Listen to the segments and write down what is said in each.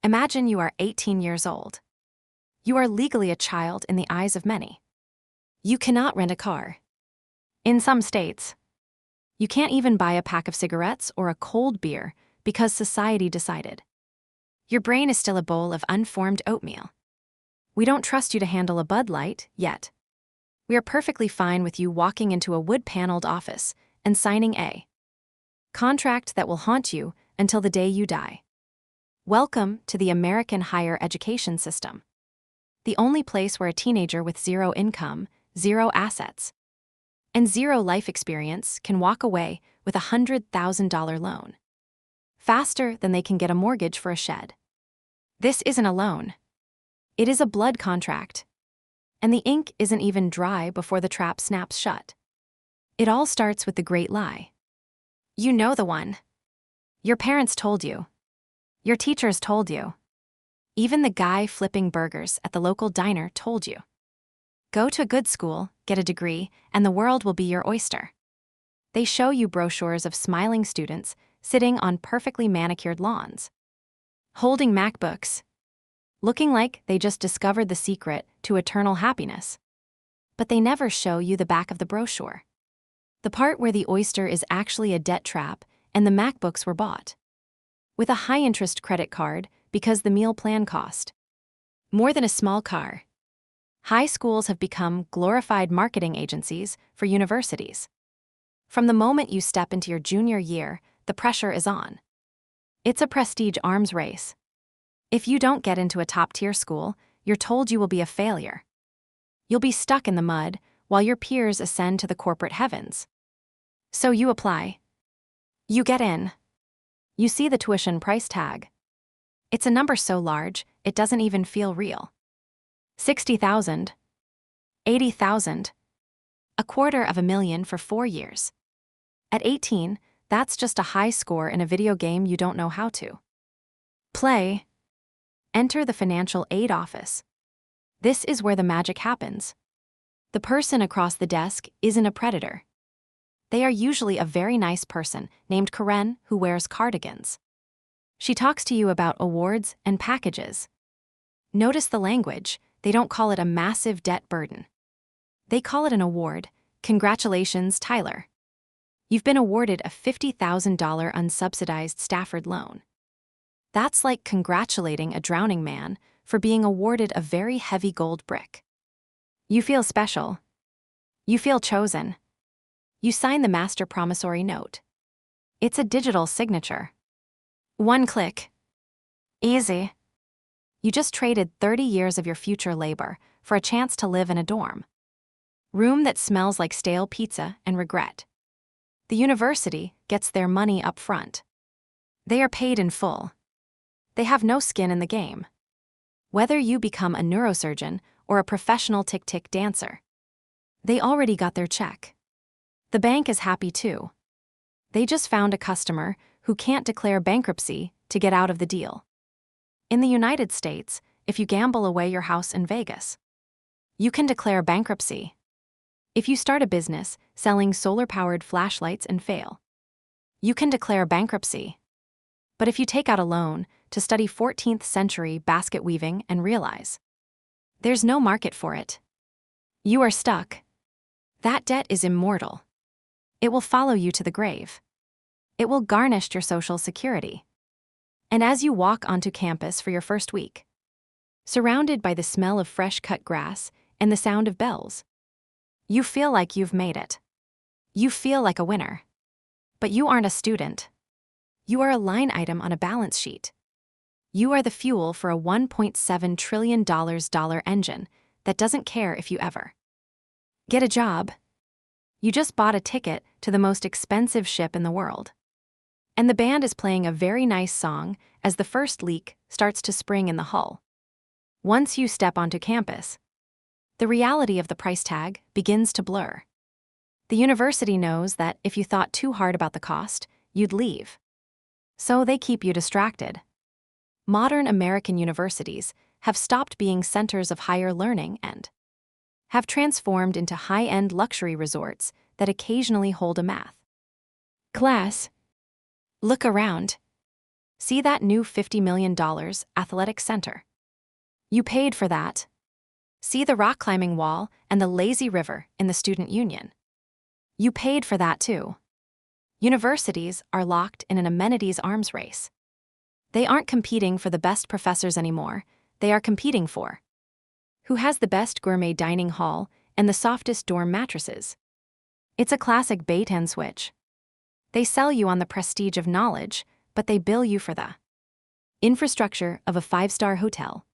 Imagine you are 18 years old. You are legally a child in the eyes of many. You cannot rent a car. In some states, you can't even buy a pack of cigarettes or a cold beer because society decided. Your brain is still a bowl of unformed oatmeal. We don't trust you to handle a Bud Light yet. We are perfectly fine with you walking into a wood-paneled office and signing a contract that will haunt you until the day you die. Welcome to the American higher education system. The only place where a teenager with zero income, zero assets, and zero life experience can walk away with a $100,000 loan. Faster than they can get a mortgage for a shed. This isn't a loan. It is a blood contract. And the ink isn't even dry before the trap snaps shut. It all starts with the great lie. You know the one. Your parents told you. Your teachers told you. Even the guy flipping burgers at the local diner told you. Go to a good school, get a degree, and the world will be your oyster. They show you brochures of smiling students sitting on perfectly manicured lawns, holding MacBooks, looking like they just discovered the secret to eternal happiness. But they never show you the back of the brochure. The part where the oyster is actually a debt trap and the MacBooks were bought with a high-interest credit card because the meal plan cost more than a small car. High schools have become glorified marketing agencies for universities. From the moment you step into your junior year, the pressure is on. It's a prestige arms race. If you don't get into a top-tier school, you're told you will be a failure. You'll be stuck in the mud while your peers ascend to the corporate heavens. So you apply. You get in. You see the tuition price tag. It's a number so large, it doesn't even feel real. $60,000, $80,000, $250,000 for 4 years. At 18, that's just a high score in a video game you don't know how to play. Enter the financial aid office. This is where the magic happens. The person across the desk isn't a predator. They are usually a very nice person named Karen who wears cardigans. She talks to you about awards and packages. Notice the language. They don't call it a massive debt burden. They call it an award. Congratulations, Tyler. You've been awarded a $50,000 unsubsidized Stafford loan. That's like congratulating a drowning man for being awarded a very heavy gold brick. You feel special. You feel chosen. You sign the master promissory note. It's a digital signature. One click. Easy. You just traded 30 years of your future labor for a chance to live in a dorm room that smells like stale pizza and regret. The university gets their money up front. They are paid in full. They have no skin in the game. Whether you become a neurosurgeon or a professional tick-tick dancer, they already got their check. The bank is happy too. They just found a customer who can't declare bankruptcy to get out of the deal. In the United States, if you gamble away your house in Vegas, you can declare bankruptcy. If you start a business selling solar-powered flashlights and fail, you can declare bankruptcy. But if you take out a loan to study 14th century basket weaving and realize there's no market for it, you are stuck. That debt is immortal. It will follow you to the grave. It will garnish your Social Security. And as you walk onto campus for your first week, surrounded by the smell of fresh-cut grass and the sound of bells, you feel like you've made it. You feel like a winner. But you aren't a student. You are a line item on a balance sheet. You are the fuel for a $1.7 trillion engine that doesn't care if you ever get a job. You just bought a ticket to the most expensive ship in the world. And the band is playing a very nice song as the first leak starts to spring in the hull. Once you step onto campus, the reality of the price tag begins to blur. The university knows that if you thought too hard about the cost, you'd leave. So they keep you distracted. Modern American universities have stopped being centers of higher learning and have transformed into high-end luxury resorts that occasionally hold a math class. Look around. See that new $50 million athletic center? You paid for that. See the rock climbing wall and the lazy river in the student union? You paid for that too. Universities are locked in an amenities arms race. They aren't competing for the best professors anymore, they are competing for who has the best gourmet dining hall and the softest dorm mattresses. It's a classic bait and switch. They sell you on the prestige of knowledge, but they bill you for the infrastructure of a 5-star hotel.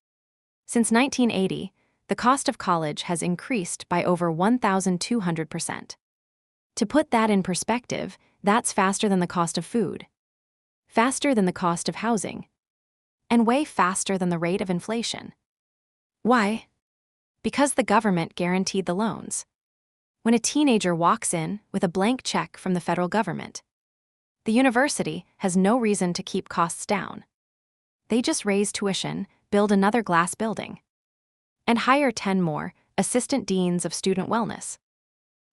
Since 1980, the cost of college has increased by over 1,200%. To put that in perspective, that's faster than the cost of food, faster than the cost of housing, and way faster than the rate of inflation. Why? Because the government guaranteed the loans. When a teenager walks in with a blank check from the federal government, the university has no reason to keep costs down. They just raise tuition, build another glass building, and hire 10 more assistant deans of student wellness.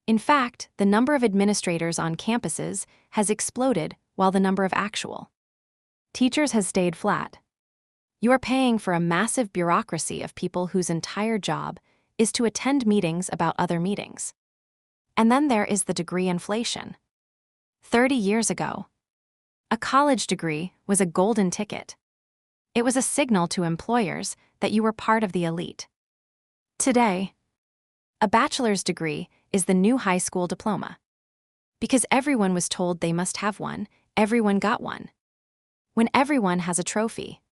In fact, the number of administrators on campuses has exploded while the number of actual teachers has stayed flat. You are paying for a massive bureaucracy of people whose entire job is to attend meetings about other meetings. And then there is the degree inflation. 30 years ago, a college degree was a golden ticket. It was a signal to employers that you were part of the elite. Today, a bachelor's degree is the new high school diploma. Because everyone was told they must have one, everyone got one. When everyone has a trophy,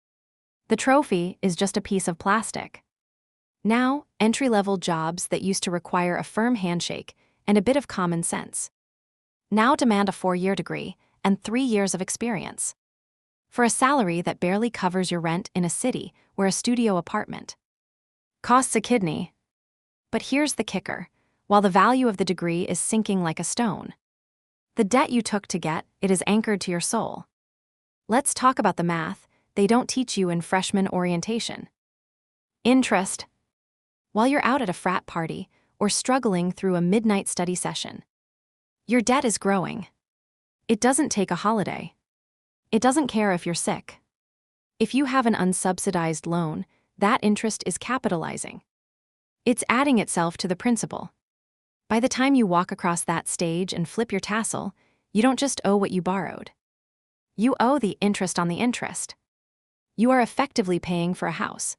the trophy is just a piece of plastic. Now, entry-level jobs that used to require a firm handshake and a bit of common sense now demand a 4-year degree and 3 years of experience for a salary that barely covers your rent in a city where a studio apartment costs a kidney. But here's the kicker: while the value of the degree is sinking like a stone, the debt you took to get it is anchored to your soul. Let's talk about the math they don't teach you in freshman orientation. Interest. While you're out at a frat party or struggling through a midnight study session, your debt is growing. It doesn't take a holiday. It doesn't care if you're sick. If you have an unsubsidized loan, that interest is capitalizing. It's adding itself to the principal. By the time you walk across that stage and flip your tassel, you don't just owe what you borrowed. You owe the interest on the interest. You are effectively paying for a house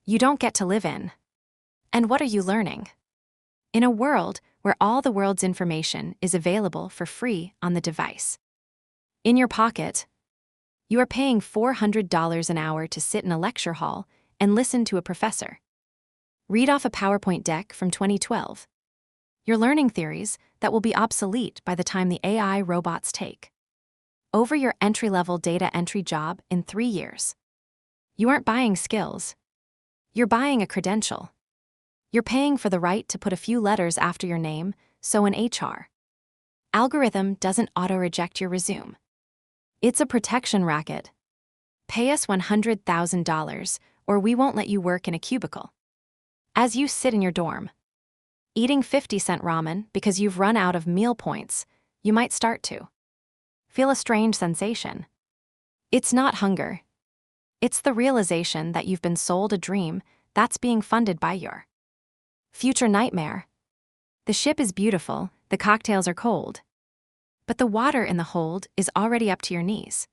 you don't get to live in. And what are you learning? In a world where all the world's information is available for free on the device, in your pocket, you are paying $400 an hour to sit in a lecture hall and listen to a professor read off a PowerPoint deck from 2012. You're learning theories that will be obsolete by the time the AI robots take over your entry-level data entry job in 3 years. You aren't buying skills. You're buying a credential. You're paying for the right to put a few letters after your name, so an HR algorithm doesn't auto-reject your resume. It's a protection racket. Pay us $100,000 or we won't let you work in a cubicle. As you sit in your dorm, eating 50-cent ramen because you've run out of meal points, you might start to feel a strange sensation. It's not hunger. It's the realization that you've been sold a dream that's being funded by your future nightmare. The ship is beautiful, the cocktails are cold, but the water in the hold is already up to your knees.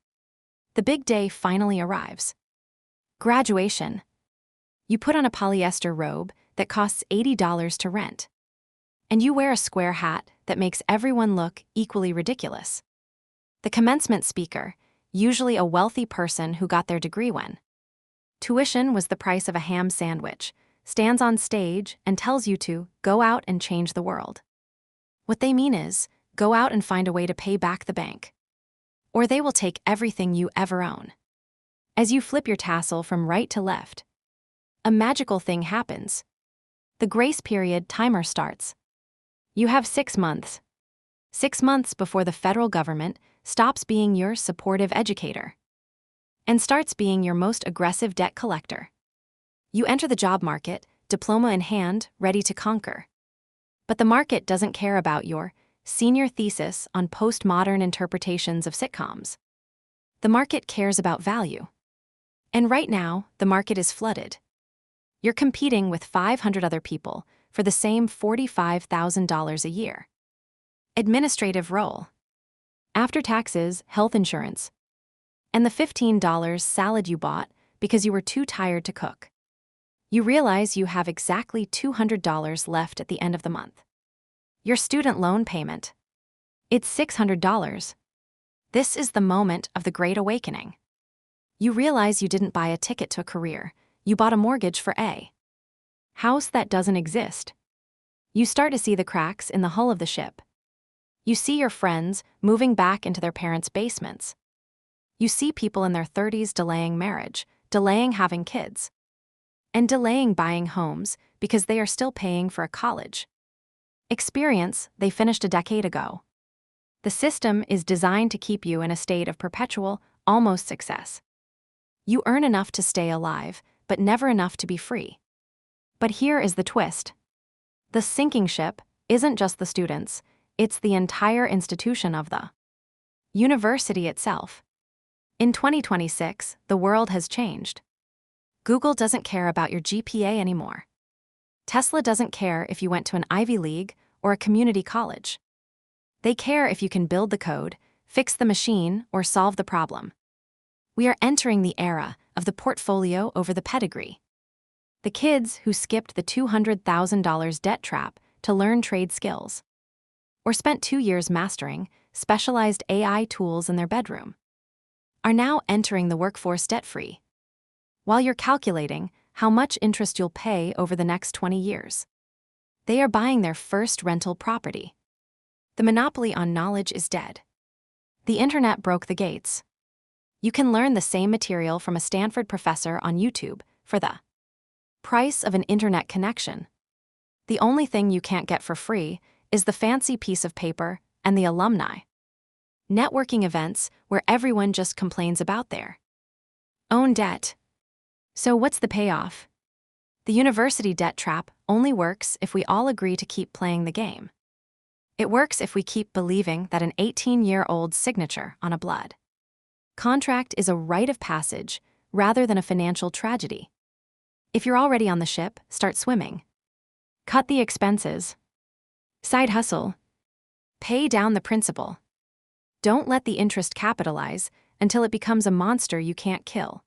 The big day finally arrives. Graduation. You put on a polyester robe that costs $80 to rent, and you wear a square hat that makes everyone look equally ridiculous. The commencement speaker, usually a wealthy person who got their degree when tuition was the price of a ham sandwich, stands on stage and tells you to go out and change the world. What they mean is, go out and find a way to pay back the bank, or they will take everything you ever own. As you flip your tassel from right to left, a magical thing happens. The grace period timer starts. You have 6 months. 6 months before the federal government stops being your supportive educator and starts being your most aggressive debt collector. You enter the job market, diploma in hand, ready to conquer. But the market doesn't care about your senior thesis on postmodern interpretations of sitcoms. The market cares about value. And right now, the market is flooded. You're competing with 500 other people for the same $45,000 a year. Administrative role. After taxes, health insurance, and the $15 salad you bought because you were too tired to cook. You realize you have exactly $200 left at the end of the month. Your student loan payment. It's $600. This is the moment of the Great Awakening. You realize you didn't buy a ticket to a career, you bought a mortgage for a house that doesn't exist. You start to see the cracks in the hull of the ship. You see your friends moving back into their parents' basements. You see people in their 30s delaying marriage, delaying having kids, and delaying buying homes because they are still paying for a college experience they finished a decade ago. The system is designed to keep you in a state of perpetual, almost success. You earn enough to stay alive, but never enough to be free. But here is the twist. The sinking ship isn't just the students, it's the entire institution of the university itself. In 2026, the world has changed. Google doesn't care about your GPA anymore. Tesla doesn't care if you went to an Ivy League or a community college. They care if you can build the code, fix the machine, or solve the problem. We are entering the era of the portfolio over the pedigree. The kids who skipped the $200,000 debt trap to learn trade skills, or spent 2 years mastering specialized AI tools in their bedroom, are now entering the workforce debt-free. While you're calculating how much interest you'll pay over the next 20 years, they are buying their first rental property. The monopoly on knowledge is dead. The internet broke the gates. You can learn the same material from a Stanford professor on YouTube for the price of an internet connection. The only thing you can't get for free is the fancy piece of paper and the alumni networking events where everyone just complains about their own debt. So what's the payoff? The university debt trap only works if we all agree to keep playing the game. It works if we keep believing that an 18-year-old signature on a blood contract is a rite of passage rather than a financial tragedy. If you're already on the ship, start swimming. Cut the expenses. Side hustle. Pay down the principal. Don't let the interest capitalize until it becomes a monster you can't kill.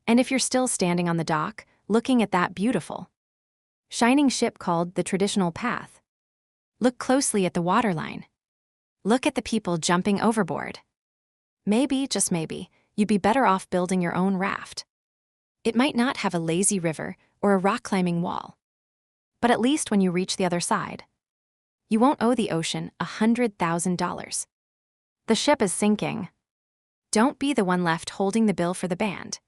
And if you're still standing on the dock, looking at that beautiful, shining ship called the traditional path, look closely at the waterline. Look at the people jumping overboard. Maybe, just maybe, you'd be better off building your own raft. It might not have a lazy river or a rock-climbing wall. But at least when you reach the other side, you won't owe the ocean $100,000. The ship is sinking. Don't be the one left holding the bill for the band.